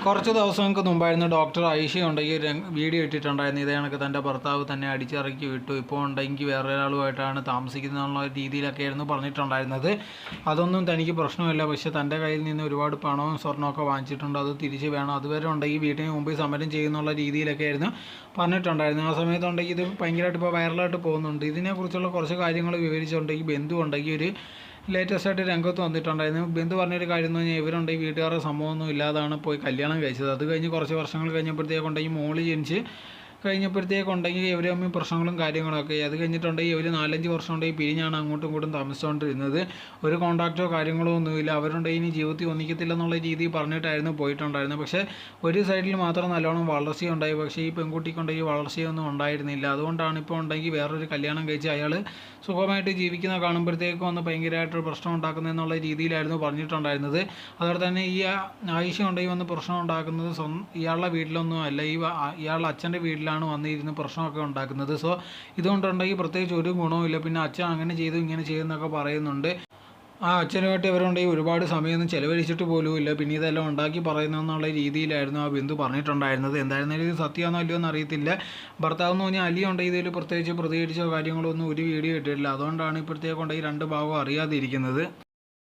കുറച്ച് ദിവസങ്ങൾക്ക് മുമ്പായിരുന്നു ഡോക്ടർ ഐഷ ഉണ്ടെങ്കിൽ ഒരു വീഡിയോ ഇട്ടിട്ടുണ്ടായിരുന്നു. ഇതേ കണക്ക് തൻ്റെ ഭർത്താവ് തന്നെ അടിച്ചിറക്കി വിട്ടു, ഇപ്പോൾ ഉണ്ടെങ്കിൽ വേറെ ഒരാളുമായിട്ടാണ് താമസിക്കുന്നതെന്നുള്ള രീതിയിലൊക്കെ ആയിരുന്നു പറഞ്ഞിട്ടുണ്ടായിരുന്നത്. അതൊന്നും തനിക്ക് പ്രശ്നമില്ല, പക്ഷേ തൻ്റെ കയ്യിൽ നിന്ന് ഒരുപാട് പണവും സ്വർണ്ണമൊക്കെ വാങ്ങിച്ചിട്ടുണ്ട്, അത് തിരിച്ച് വേണം, അതുവരെ ഉണ്ടെങ്കിൽ വീട്ടിന് മുമ്പിൽ സമരം ചെയ്യുന്നുള്ള രീതിയിലൊക്കെ ആയിരുന്നു പറഞ്ഞിട്ടുണ്ടായിരുന്നു. ആ സമയത്ത് ഉണ്ടെങ്കിൽ ഇത് ഭയങ്കരമായിട്ട് ഇപ്പോൾ വൈറലായിട്ട് പോകുന്നുണ്ട്. ഇതിനെക്കുറിച്ചുള്ള കുറച്ച് കാര്യങ്ങൾ വിവരിച്ചുണ്ടെങ്കിൽ ബന്ധു ഉണ്ടെങ്കിൽ ഒരു ലേറ്റസ്റ്റ് ആയിട്ട് രംഗത്ത് വന്നിട്ടുണ്ടായിരുന്നു. ബന്ധു പറഞ്ഞൊരു കാര്യം എന്ന് പറഞ്ഞാൽ ഇവരുണ്ടെങ്കിൽ വീട്ടുകാരുടെ സംഭവമൊന്നും ഇല്ലാതാണ് പോയി കല്യാണം കഴിച്ചത്. അത് കഴിഞ്ഞ് കുറച്ച് വർഷങ്ങൾ കഴിഞ്ഞപ്പോഴത്തേക്കുണ്ടെങ്കിൽ മോള് ജനിച്ച് കഴിഞ്ഞപ്പോഴത്തേക്കുണ്ടെങ്കിൽ ഇവർ തമ്മിൽ പ്രശ്നങ്ങളും കാര്യങ്ങളൊക്കെ. അത് കഴിഞ്ഞിട്ടുണ്ടെങ്കിൽ ഇവർ 4-5 വർഷം ഉണ്ടെങ്കിൽ പിരിഞ്ഞാണ് അങ്ങോട്ടും ഇങ്ങോട്ടും താമസിച്ചുകൊണ്ടിരുന്നത്. ഒരു കോൺടാക്റ്റോ കാര്യങ്ങളോ ഒന്നുമില്ല. അവരുണ്ടെങ്കിൽ ഇനി ജീവിതത്തിൽ ഒന്നിക്കത്തില്ല എന്നുള്ള രീതിയിൽ പറഞ്ഞിട്ടായിരുന്നു പോയിട്ടുണ്ടായിരുന്നത്. പക്ഷേ ഒരു സൈഡിൽ മാത്രം നല്ലോണം വളർച്ചയുണ്ടായി, പക്ഷേ ഈ പെൺകുട്ടിക്കുണ്ടെങ്കിൽ വളർച്ചയൊന്നും ഉണ്ടായിരുന്നില്ല. അതുകൊണ്ടാണ് ഇപ്പോൾ ഉണ്ടെങ്കിൽ വേറൊരു കല്യാണം കഴിച്ച് അയാൾ സുഖമായിട്ട് ജീവിക്കുന്ന കാണുമ്പോഴത്തേക്കും ഒന്ന് ഭയങ്കരമായിട്ടൊരു പ്രശ്നം ഉണ്ടാക്കുന്നതെന്നുള്ള രീതിയിലായിരുന്നു പറഞ്ഞിട്ടുണ്ടായിരുന്നത്. അതുപോലെ തന്നെ ഈ ആയിഷ ഉണ്ടെങ്കിൽ വന്ന് പ്രശ്നം ഉണ്ടാക്കുന്നത് ഇയാളുടെ വീട്ടിലൊന്നും അല്ല, ഇയാളുടെ അച്ഛൻ്റെ വീട്ടിലാണ് വന്നിരുന്ന് പ്രശ്നമൊക്കെ ഉണ്ടാക്കുന്നത്. സോ ഇതുകൊണ്ടുണ്ടെങ്കിൽ പ്രത്യേകിച്ച് ഒരു ഗുണവുമില്ല. പിന്നെ അച്ഛൻ അങ്ങനെ ചെയ്തു ഇങ്ങനെ ചെയ്തെന്നൊക്കെ പറയുന്നുണ്ട്. ആ അച്ഛനുമായിട്ട് ഇവരുണ്ടെങ്കിൽ ഒരുപാട് സമയമൊന്നും ചിലവഴിച്ചിട്ട് പോലും ഇല്ല, പിന്നെ ഇതെല്ലാം ഉണ്ടാക്കി പറയുന്നതെന്നുള്ള രീതിയിലായിരുന്നു ആ ബന്ധു പറഞ്ഞിട്ടുണ്ടായിരുന്നത്. എന്തായിരുന്നാലും ഇത് സത്യമാണോ അല്ലയോ എന്ന് അറിയത്തില്ല. ഭർത്താവ് എന്ന് പറഞ്ഞാൽ അലി ഉണ്ടെങ്കിൽ ഇതിൽ പ്രത്യേകിച്ച് പ്രതികരിച്ചോ കാര്യങ്ങളോ ഒന്നും ഒരു വീഡിയോ ഇട്ടിട്ടില്ല. അതുകൊണ്ടാണ് ഇപ്പോഴത്തേക്കുണ്ടെങ്കിൽ രണ്ട് ഭാഗവും അറിയാതെ ഇരിക്കുന്നത്.